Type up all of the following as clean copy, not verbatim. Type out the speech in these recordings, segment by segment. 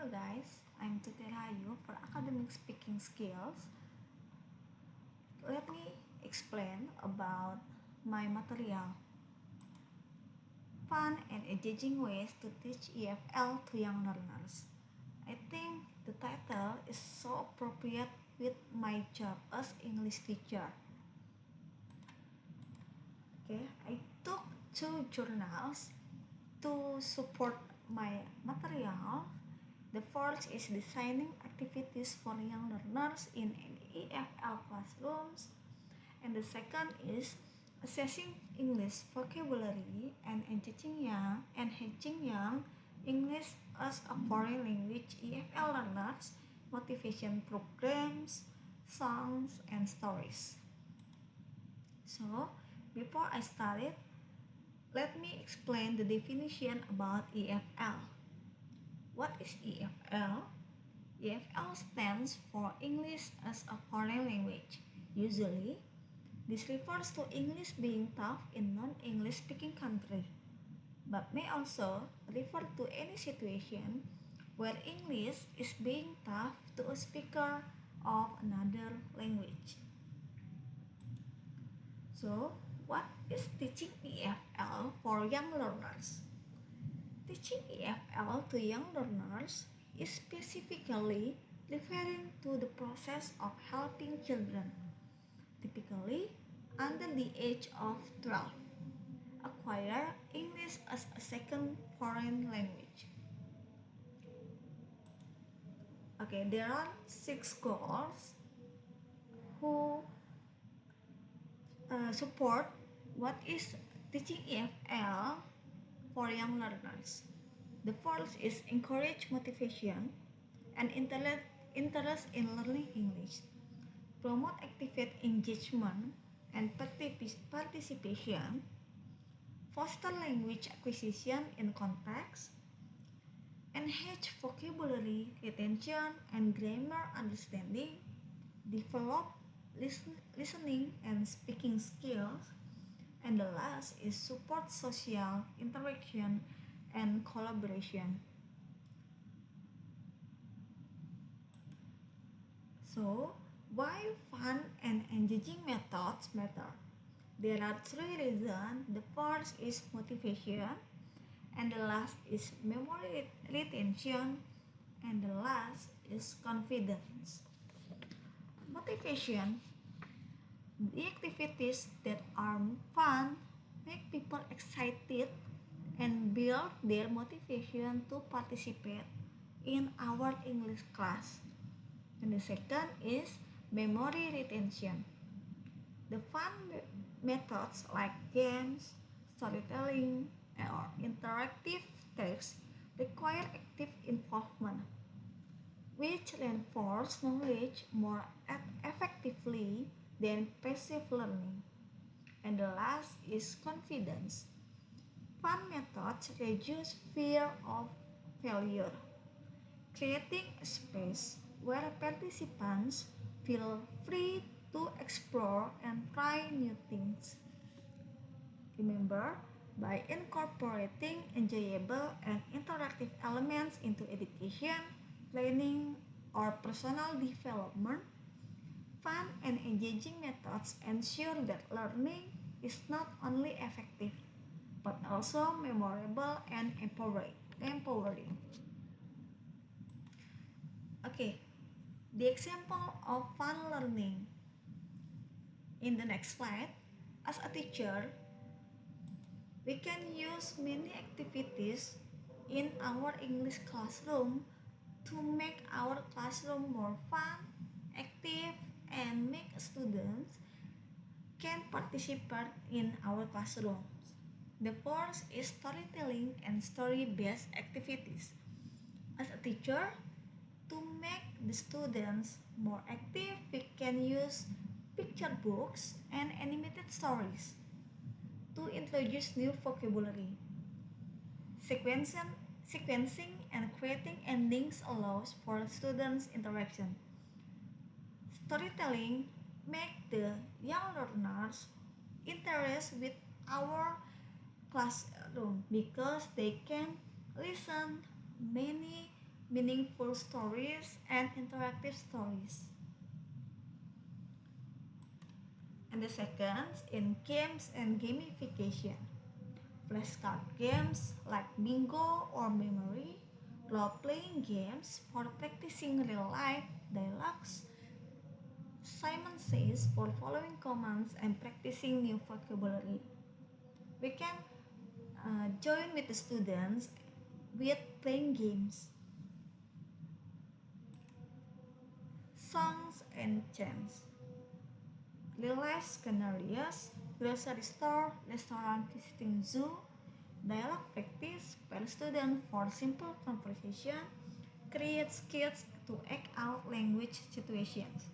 Hello guys, I'm Tuti Rahayu for academic speaking skills. Let me explain about my material. Fun and engaging ways to teach EFL to young learners. I think the title is so appropriate with my job as English teacher. Okay, I took two journals to support my material. The first is designing activities for young learners in EFL classrooms, and the second is assessing English vocabulary and enhancing young English as a foreign language EFL learners, motivation programs, songs, and stories. So, before I started, let me explain the definition about EFL. What is EFL? EFL stands for English as a foreign language. Usually, this refers to English being taught in non-English speaking country, but may also refer to any situation where English is being taught to a speaker of another language. So, what is teaching EFL for young learners? Teaching EFL to young learners is specifically referring to the process of helping children, typically under the age of 12, acquire English as a second foreign language. Okay, there are 6 goals who support what is teaching EFL for young learners. The first is encourage motivation and interest in learning English, promote active engagement and participation, foster language acquisition in context, enhance vocabulary retention and grammar understanding, develop listening and speaking skills, and the last is support social interaction and collaboration. So, why fun and engaging methods matter? There are 3 reasons. The first is motivation, and the last is memory retention, and the last is confidence. Motivation. The activities that are fun make people excited and build their motivation to participate in our English class. And the second is memory retention. The fun methods like games, storytelling, or interactive text require active involvement, which reinforce knowledge more effectively than passive learning. And the last is confidence. Fun methods reduce fear of failure, creating a space where participants feel free to explore and try new things. Remember, by incorporating enjoyable and interactive elements into education, learning, or personal development, fun and engaging methods ensure that learning is not only effective, but also memorable and empowering. Okay, the example of fun learning. In the next slide, as a teacher, we can use many activities in our English classroom to make our classroom more fun, active, and make students can participate in our classrooms. The first is storytelling and story-based activities. As a teacher, to make the students more active, we can use picture books and animated stories to introduce new vocabulary. Sequencing and creating endings allows for students' interaction. Storytelling make the young learners interest with our classroom because they can listen many meaningful stories, and interactive stories. And the second, in games and gamification. Flashcard games like bingo or memory, role-playing games for practicing real-life dialogues, Simon says, for following commands and practicing new vocabulary. We can join with the students with playing games. Songs and chants. Real life scenarios, grocery store, restaurant visiting zoo, dialogue practice, per student for simple conversation, creates kids to act out language situations.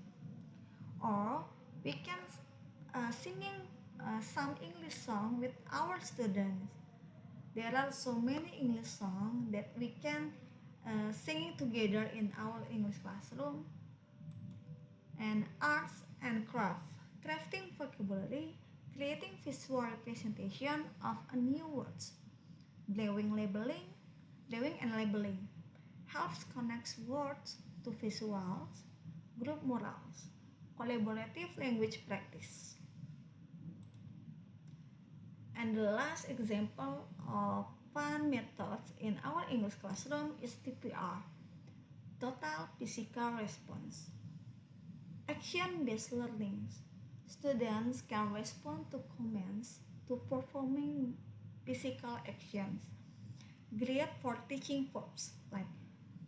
Or we can singing some English song with our students. There are so many English songs that we can sing together in our English classroom. And arts and craft, crafting vocabulary, creating visual representation of a new words, drawing and labeling, helps connect words to visuals, group morals, collaborative language practice. And the last example of fun methods in our English classroom is TPR, total physical response. Action-based learning. Students can respond to commands to performing physical actions. Great for teaching verbs, like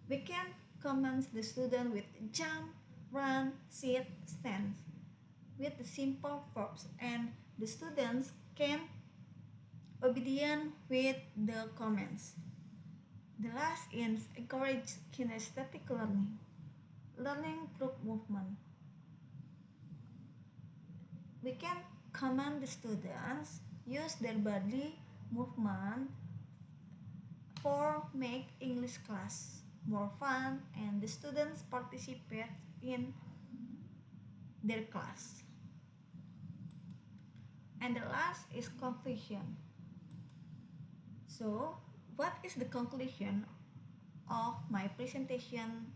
we can command the student with jump, run, sit, stand with the simple verbs, and the students can obedient with the commands. The last is encourage kinesthetic learning through movement. We can command the students use their body movement for make English class more fun, and the students participate in their class. And the last is conclusion. So, what is the conclusion of my presentation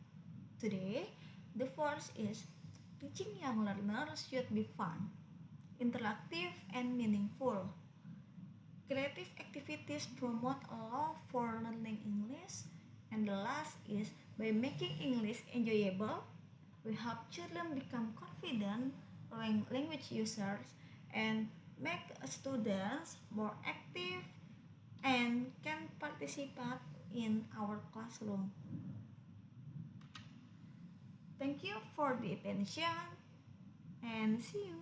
today? The first is teaching young learners should be fun, interactive, and meaningful. Creative activities promote a love for learning English. And the last is by making English enjoyable, we help children become confident language users and make students more active and can participate in our classroom. Thank you for the attention and see you.